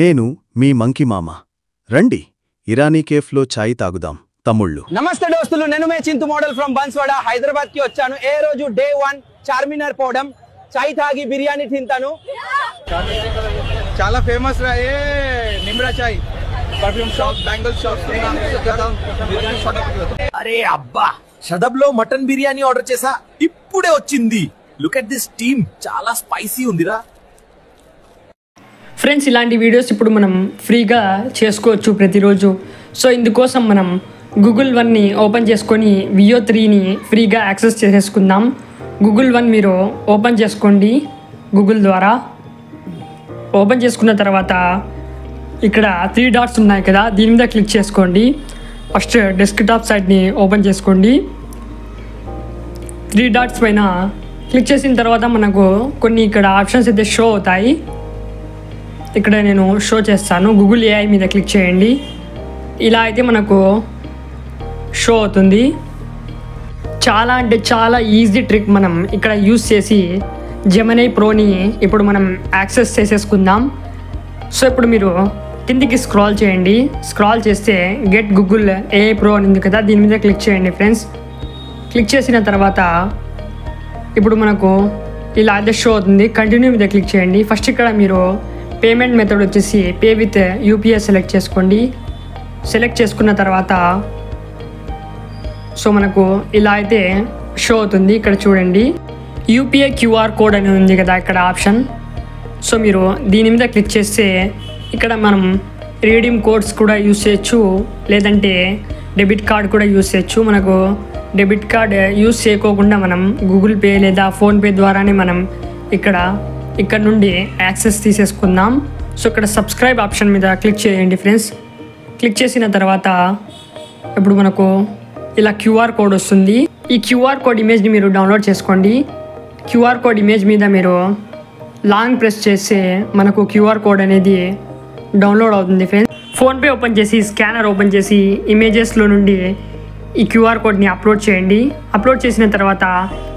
నేను మీ మంకీ మామ. రండి, ఇరానీ కేఫ్లో ఛాయ్ తాగుదాం తమ్ముళ్ళు. నమస్తే దోస్తులు, నేను మే చింతు మోడల్ ఫ్రమ్ బన్స్వాడ హైదరాబాద్ కి వచ్చాను. ఏ రోజు డే 1 చార్మినార్ పోవడం, చాయ్ తాగి బిర్యానీ తింటాను. చాలా ఫేమస్ రా ఏ నిమ్రా చాయ్, పర్ఫ్యూమ్ షాప్, బ్యాంగిల్ షాప్. అరే అబ్బా, షదబ్లో మటన్ బిర్యానీ ఆర్డర్ చేసా, ఇప్పుడే వచ్చింది. లుక్ ఎట్ దిస్ టీమ్, చాలా స్పైసీ ఉందిరా. ఫ్రెండ్స్, ఇలాంటి వీడియోస్ ఇప్పుడు మనం ఫ్రీగా చేసుకోవచ్చు ప్రతిరోజు. సో ఇందుకోసం మనం గూగుల్ వన్ని ఓపెన్ చేసుకొని వియో 3ని ఫ్రీగా యాక్సెస్ చేసేసుకుందాం. గూగుల్ వన్ మీరు ఓపెన్ చేసుకోండి గూగుల్ ద్వారా. ఓపెన్ చేసుకున్న తర్వాత ఇక్కడ 3 డాట్స్ ఉన్నాయి కదా, దీని మీద క్లిక్ చేసుకోండి. ఫస్ట్ డెస్క్టాప్ సైట్ని ఓపెన్ చేసుకోండి. 3 డాట్స్ పైన క్లిక్ చేసిన తర్వాత మనకు కొన్ని ఇక్కడ ఆప్షన్స్ అయితే షో అవుతాయి. ఇక్కడ నేను షో చేస్తాను. గూగుల్ ఏఐ మీద క్లిక్ చేయండి. ఇలా అయితే మనకు షో అవుతుంది. చాలా అంటే చాలా ఈజీ ట్రిక్ మనం ఇక్కడ యూస్ చేసి జెమినీ ప్రోని ఇప్పుడు మనం యాక్సెస్ చేసేసుకుందాం. సో ఇప్పుడు మీరు కిందికి స్క్రాల్ చేయండి. స్క్రాల్ చేస్తే గెట్ గూగుల్ ఏఐ ప్రో అని ఉంది కదా, దీని మీద క్లిక్ చేయండి ఫ్రెండ్స్. క్లిక్ చేసిన తర్వాత ఇప్పుడు మనకు ఇలా అయితే షో అవుతుంది. కంటిన్యూ మీద క్లిక్ చేయండి. ఫస్ట్ ఇక్కడ మీరు పేమెంట్ మెథడ్ వచ్చేసి పే విత్ యూపీఐ సెలెక్ట్ చేసుకోండి. సెలెక్ట్ చేసుకున్న తర్వాత సో మనకు ఇలా అయితే షో అవుతుంది. ఇక్కడ చూడండి, యూపీఐ క్యూఆర్ కోడ్ అని ఉంది కదా ఇక్కడ ఆప్షన్. సో మీరు దీని మీద క్లిక్ చేస్తే ఇక్కడ మనం రీడీమ్ కోడ్స్ కూడా యూస్ చేయొచ్చు, లేదంటే డెబిట్ కార్డ్ కూడా యూస్ చేయొచ్చు. మనకు డెబిట్ కార్డ్ యూస్ చేయకోకుండా మనం గూగుల్ పే లేదా ఫోన్పే ద్వారానే మనం ఇక్కడ నుండి యాక్సెస్ తీసేసుకుందాం. సో ఇక్కడ సబ్స్క్రైబ్ ఆప్షన్ మీద క్లిక్ చేయండి ఫ్రెండ్స్. క్లిక్ చేసిన తర్వాత ఇప్పుడు మనకు ఇలా క్యూఆర్ కోడ్ వస్తుంది. ఈ క్యూఆర్ కోడ్ ఇమేజ్ని మీరు డౌన్లోడ్ చేసుకోండి. క్యూఆర్ కోడ్ ఇమేజ్ మీద మీరు లాంగ్ ప్రెస్ చేస్తే మనకు క్యూఆర్ కోడ్ అనేది డౌన్లోడ్ అవుతుంది ఫ్రెండ్స్. ఫోన్పే ఓపెన్ చేసి స్కానర్ ఓపెన్ చేసి ఇమేజెస్లో నుండి ఈ క్యూఆర్ కోడ్ని అప్లోడ్ చేయండి. అప్లోడ్ చేసిన తర్వాత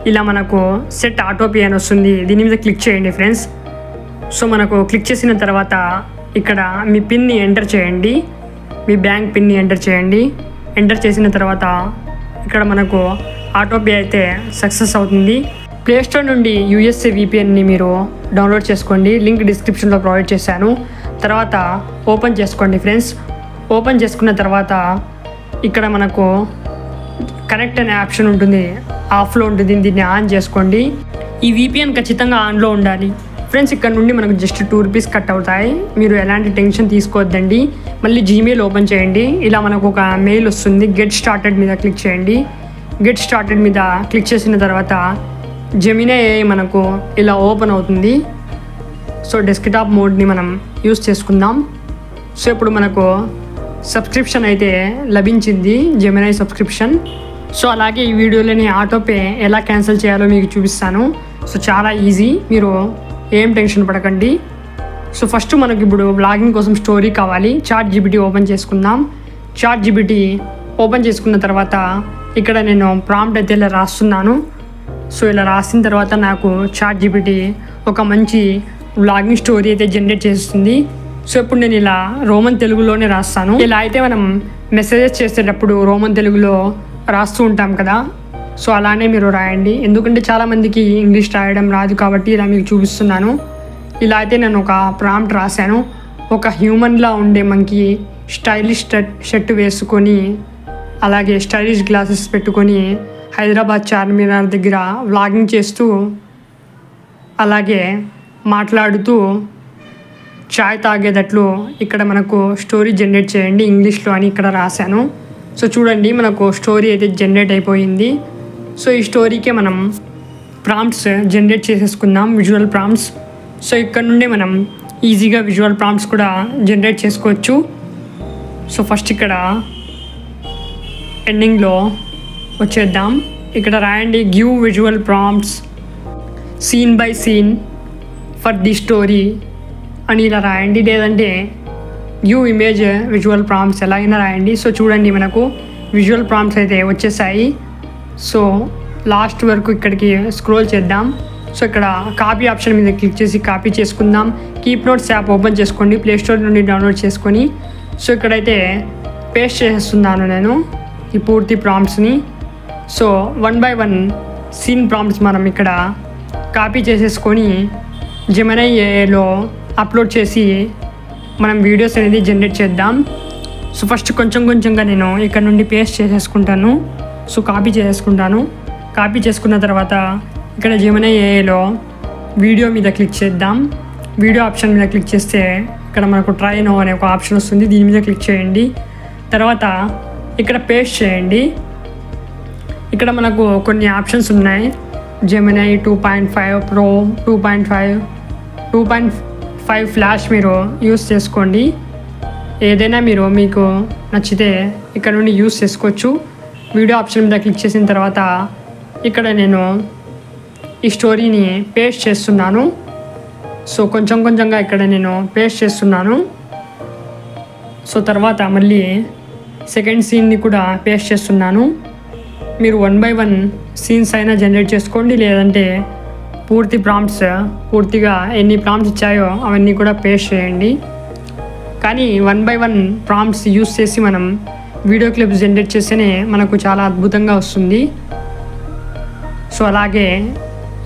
ఇలా మనకు సెట్ ఆటోపే అని వస్తుంది. దీని మీద క్లిక్ చేయండి ఫ్రెండ్స్. సో మనకు క్లిక్ చేసిన తర్వాత ఇక్కడ మీ పిన్ని ఎంటర్ చేయండి, మీ బ్యాంక్ పిన్ని ఎంటర్ చేయండి. ఎంటర్ చేసిన తర్వాత ఇక్కడ మనకు ఆటోపే అయితే సక్సెస్ అవుతుంది. ప్లేస్టోర్ నుండి యూఎస్ఏ విపిఎన్ని మీరు డౌన్లోడ్ చేసుకోండి. లింక్ డిస్క్రిప్షన్లో ప్రొవైడ్ చేశాను. తర్వాత ఓపెన్ చేసుకోండి ఫ్రెండ్స్. ఓపెన్ చేసుకున్న తర్వాత ఇక్కడ మనకు కనెక్ట్ అనే ఆప్షన్ ఉంటుంది, ఆఫ్లో ఉంటుంది. దీన్ని ఆన్ చేసుకోండి. ఈ విపిఎన్ ఖచ్చితంగా ఆన్లో ఉండాలి ఫ్రెండ్స్. ఇక్కడ నుండి మనకు జస్ట్ ₹2 కట్ అవుతాయి. మీరు ఎలాంటి టెన్షన్ తీసుకోవద్దండి. మళ్ళీ జీమెయిల్ ఓపెన్ చేయండి. ఇలా మనకు ఒక మెయిల్ వస్తుంది. గెట్ స్టార్టెడ్ మీద క్లిక్ చేయండి. గెట్ స్టార్టెడ్ మీద క్లిక్ చేసిన తర్వాత జెమినీ ఏఐ మనకు ఇలా ఓపెన్ అవుతుంది. సో డెస్క్టాప్ మోడ్ని మనం యూస్ చేసుకుందాం. సో ఇప్పుడు మనకు సబ్స్క్రిప్షన్ అయితే లభించింది, జెమినీ సబ్స్క్రిప్షన్. సో అలాగే ఈ వీడియోలోని ఆటోపే ఎలా క్యాన్సిల్ చేయాలో మీకు చూపిస్తాను. సో చాలా ఈజీ, మీరు ఏం టెన్షన్ పడకండి. సో ఫస్ట్ మనకి ఇప్పుడు బ్లాగింగ్ కోసం స్టోరీ కావాలి. చాట్ జీపీటీ ఓపెన్ చేసుకుందాం. చాట్ జీపీటీ ఓపెన్ చేసుకున్న తర్వాత ఇక్కడ నేను ప్రాంప్ట్ అయితే ఇలా రాస్తున్నాను. సో ఇలా రాసిన తర్వాత నాకు చాట్ జీపీటీ ఒక మంచి బ్లాగింగ్ స్టోరీ అయితే జనరేట్ చేస్తుంది. సో ఇప్పుడు నేను ఇలా రోమన్ తెలుగులోనే రాస్తాను. ఇలా అయితే మనం మెసేజెస్ చేసేటప్పుడు రోమన్ తెలుగులో రాస్తూ ఉంటాం కదా, సో అలానే మీరు రాయండి. ఎందుకంటే చాలామందికి ఇంగ్లీష్ రాయడం రాదు కాబట్టి ఇలా మీకు చూపిస్తున్నాను. ఇలా అయితే నేను ఒక ప్రాంప్ట్ రాశాను. ఒక హ్యూమన్లా ఉండే మనకి స్టైలిష్ షర్ట్ వేసుకొని అలాగే స్టైలిష్ గ్లాసెస్ పెట్టుకొని హైదరాబాద్ చార్మినార్ దగ్గర వ్లాగింగ్ చేస్తూ అలాగే మాట్లాడుతూ చాయ్ తాగేటట్లు ఇక్కడ మనకు స్టోరీ జనరేట్ చేయండి ఇంగ్లీష్లో అని ఇక్కడ రాశాను. సో చూడండి, మనకు స్టోరీ అయితే జనరేట్ అయిపోయింది. సో ఈ స్టోరీకే మనం ప్రాంప్ట్స్ జనరేట్ చేసేసుకుందాం, విజువల్ ప్రాంప్ట్స్. సో ఇక్కడ నుండి మనం ఈజీగా విజువల్ ప్రాంప్ట్స్ కూడా జనరేట్ చేసుకోవచ్చు. సో ఫస్ట్ ఇక్కడ ఎండింగ్లో వచ్చేద్దాం. ఇక్కడ రాయండి give visual prompts scene by scene for the story అని ఇలా రాయండి, లేదంటే గివ్ ఇమేజ్ విజువల్ ప్రాంప్ట్స్ ఎలా అయినా రాయండి. సో చూడండి, మనకు విజువల్ ప్రాంప్ట్స్ అయితే వచ్చేసాయి. సో లాస్ట్ వరకు ఇక్కడికి స్క్రోల్ చేద్దాం. సో ఇక్కడ కాపీ ఆప్షన్ మీద క్లిక్ చేసి కాపీ చేసుకుందాం. కీప్ నోట్స్ యాప్ ఓపెన్ చేసుకోండి, ప్లేస్టోర్ నుండి డౌన్లోడ్ చేసుకొని. సో ఇక్కడైతే పేస్ట్ చేస్తున్నాను నేను ఈ పూర్తి ప్రాంప్ట్స్ని. సో 1 by 1 సీన్ ప్రాంప్ట్స్ మనం ఇక్కడ కాపీ చేసేసుకొని జెమినీ ఏఐలో అప్లోడ్ చేసి మనం వీడియోస్ అనేది జనరేట్ చేద్దాం. సో ఫస్ట్ కొంచెంగా నేను ఇక్కడ నుండి పేస్ట్ చేసేసుకుంటాను. సో కాపీ చేసేసుకుంటాను. కాపీ చేసుకున్న తర్వాత ఇక్కడ జెమినీ ఏఐలో వీడియో మీద క్లిక్ చేద్దాం. వీడియో ఆప్షన్ మీద క్లిక్ చేస్తే ఇక్కడ మనకు ట్రై నో అనే ఒక ఆప్షన్ వస్తుంది. దీని మీద క్లిక్ చేయండి. తర్వాత ఇక్కడ పేస్ట్ చేయండి. ఇక్కడ మనకు కొన్ని ఆప్షన్స్ ఉన్నాయి. జెమినీ 2.5 Pro, 2.5, 2.5 ఫ్లాష్ మీరు యూస్ చేసుకోండి. ఏదైనా మీకు నచ్చితే ఇక్కడ నుండి యూస్ చేసుకోవచ్చు. వీడియో ఆప్షన్ మీద క్లిక్ చేసిన తర్వాత ఇక్కడ నేను ఈ స్టోరీని పేస్ట్ చేస్తున్నాను. సో కొంచెంగా ఇక్కడ నేను పేస్ట్ చేస్తున్నాను. సో తర్వాత మళ్ళీ సెకండ్ సీన్ని కూడా పేస్ట్ చేస్తున్నాను. మీరు 1 by 1 సీన్స్ అయినా జనరేట్ చేసుకోండి, లేదంటే పూర్తిగా ఎన్ని ప్రాంప్ట్స్ ఇచ్చాయో అవన్నీ కూడా పేస్ట్ చేయండి. కానీ 1 by 1 ప్రాంప్ట్స్ యూస్ చేసి మనం వీడియో క్లిప్స్ జనరేట్ చేస్తేనే మనకు చాలా అద్భుతంగా వస్తుంది. సో అలాగే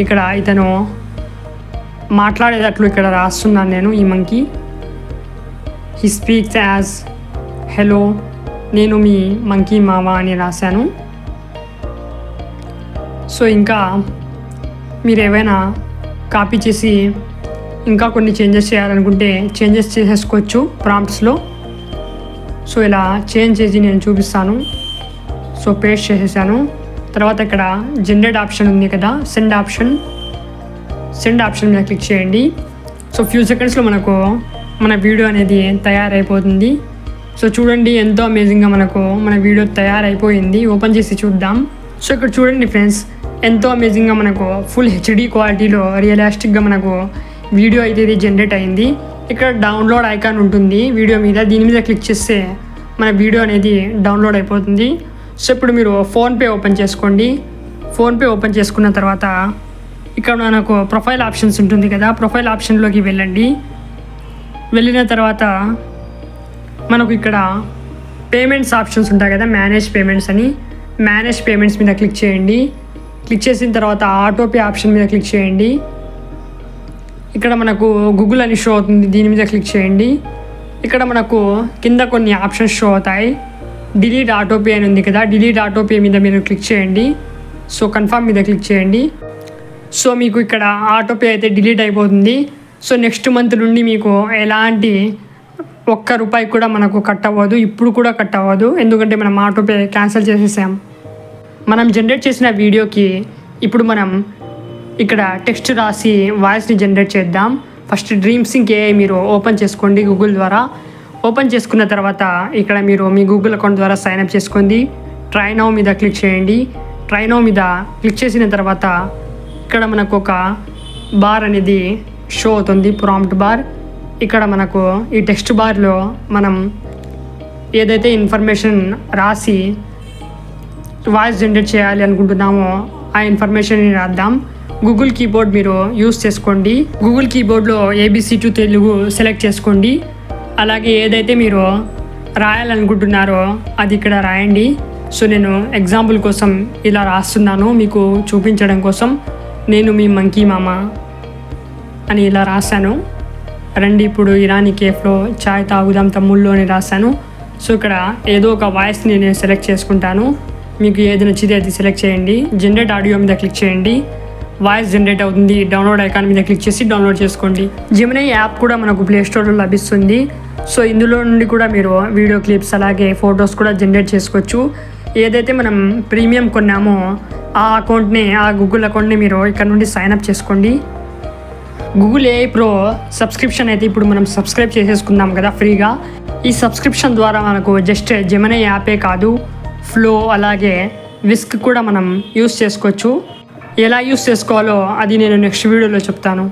ఇక్కడ ఇతను మాట్లాడేటట్లు ఇక్కడ రాస్తున్నాను నేను. ఈ monkey he speaks as hello, నేను మీ మంకీ మామ అని రాశాను. సో ఇంకా మీరు ఏవైనా కాపీ చేసి ఇంకా కొన్ని చేంజెస్ చేయాలనుకుంటే చేంజెస్ చేసేసుకోవచ్చు ప్రాంప్ట్స్లో. సో ఇలా చేంజ్ చేసి నేను చూపిస్తాను. సో పేస్ట్ చేసేసాను. తర్వాత ఇక్కడ జనరేట్ ఆప్షన్ ఉంది కదా, సెండ్ ఆప్షన్ మీద క్లిక్ చేయండి. సో ఫ్యూ సెకండ్స్లో మనకు మన వీడియో అనేది తయారైపోతుంది. సో చూడండి ఎంతో అమేజింగ్గా మనకు మన వీడియో తయారైపోయింది. ఓపెన్ చేసి చూద్దాం. సో ఇక్కడ చూడండి ఫ్రెండ్స్, ఎంతో అమేజింగ్గా మనకు ఫుల్ హెచ్డి క్వాలిటీలో రియలిస్టిక్గా మనకు వీడియో అయితే ఇది జనరేట్ అయింది. ఇక్కడ డౌన్లోడ్ ఐకాన్ ఉంటుంది వీడియో మీద. దీని మీద క్లిక్ చేస్తే మన వీడియో అనేది డౌన్లోడ్ అయిపోతుంది. సో ఇప్పుడు మీరు ఫోన్పే ఓపెన్ చేసుకోండి. ఫోన్పే ఓపెన్ చేసుకున్న తర్వాత ఇక్కడ మనకు ప్రొఫైల్ ఆప్షన్స్ ఉంటుంది కదా, ప్రొఫైల్ ఆప్షన్లోకి వెళ్ళండి. వెళ్ళిన తర్వాత మనకు ఇక్కడ పేమెంట్స్ ఆప్షన్స్ ఉంటాయి కదా, మేనేజ్ పేమెంట్స్ అని. మేనేజ్ పేమెంట్స్ మీద క్లిక్ చేయండి. క్లిక్ చేసిన తర్వాత ఆటోపే ఆప్షన్ మీద క్లిక్ చేయండి. ఇక్కడ మనకు గూగుల్ అని షో అవుతుంది, దీని మీద క్లిక్ చేయండి. ఇక్కడ మనకు కింద కొన్ని ఆప్షన్స్ షో అవుతాయి. డిలీట్ ఆటోపే అని ఉంది కదా, డిలీట్ ఆటోపే మీద మీరు క్లిక్ చేయండి. సో కన్ఫర్మ్ మీద క్లిక్ చేయండి. సో మీకు ఇక్కడ ఆటోపే అయితే డిలీట్ అయిపోతుంది. సో నెక్స్ట్ మంత్ నుండి మీకు ఎలాంటి ₹1 కూడా మనకు కట్ అవ్వదు, ఇప్పుడు కూడా కట్ అవ్వదు, ఎందుకంటే మనం ఆటోపే క్యాన్సిల్ చేసేసాం. మనం జనరేట్ చేసిన వీడియోకి ఇప్పుడు మనం ఇక్కడ టెక్స్ట్ రాసి వాయిస్ని జనరేట్ చేద్దాం. ఫస్ట్ డ్రీమ్ సింక్ ఏఐ మీరు ఓపెన్ చేసుకోండి గూగుల్ ద్వారా. ఓపెన్ చేసుకున్న తర్వాత ఇక్కడ మీరు మీ గూగుల్ అకౌంట్ ద్వారా సైన్అప్ చేసుకోండి. ట్రై నౌ మీద క్లిక్ చేయండి. ట్రై నౌ మీద క్లిక్ చేసిన తర్వాత ఇక్కడ మనకు ఒక బార్ అనేది షో అవుతుంది, ప్రాంప్ట్ బార్. ఇక్కడ మనకు ఈ టెక్స్ట్ బార్లో మనం ఏదైతే ఇన్ఫర్మేషన్ రాసి వాయిస్ జనరేట్ చేయాలి అనుకుంటున్నామో ఆ ఇన్ఫర్మేషన్ని రాద్దాం. గూగుల్ కీబోర్డ్ మీరు యూస్ చేసుకోండి. గూగుల్ కీబోర్డ్లో ABC to తెలుగు సెలెక్ట్ చేసుకోండి. అలాగే ఏదైతే మీరు రాయాలనుకుంటున్నారో అది ఇక్కడ రాయండి. సో నేను ఎగ్జాంపుల్ కోసం ఇలా రాస్తున్నాను మీకు చూపించడం కోసం. నేను మీ మంకీ మామ అని ఇలా రాశాను. రండి ఇప్పుడు ఇరానీ కేఫ్లో చాయ్ తాగుదాం తమ్ముళ్ళు అని రాశాను. సో ఇక్కడ ఏదో ఒక వాయిస్ని నేను సెలెక్ట్ చేసుకుంటాను. మీకు ఏది నచ్చితే అది సెలెక్ట్ చేయండి. జనరేట్ ఆడియో మీద క్లిక్ చేయండి. వాయిస్ జనరేట్ అవుతుంది. డౌన్లోడ్ ఐకాన్ మీద క్లిక్ చేసి డౌన్లోడ్ చేసుకోండి. జెమినీ యాప్ కూడా మనకు ప్లేస్టోర్లో లభిస్తుంది. సో ఇందులో నుండి కూడా మీరు వీడియో క్లిప్స్ అలాగే ఫొటోస్ కూడా జనరేట్ చేసుకోవచ్చు. ఏదైతే మనం ప్రీమియం కొన్నామో ఆ అకౌంట్ని, ఆ గూగుల్ అకౌంట్ని మీరు ఇక్కడ నుండి సైన్అప్ చేసుకోండి. గూగుల్ ఏఐ ప్రో సబ్స్క్రిప్షన్ అయితే ఇప్పుడు మనం సబ్స్క్రైబ్ చేసేసుకుందాం కదా ఫ్రీగా. ఈ సబ్స్క్రిప్షన్ ద్వారా మనకు జస్ట్ జెమినీ యాపే కాదు, ఫ్లో అలాగే విస్క్ కూడా మనం యూస్ చేసుకోవచ్చు. ఎలా యూస్ చేసుకోవాలో అది నేను నెక్స్ట్ వీడియోలో చెప్తాను.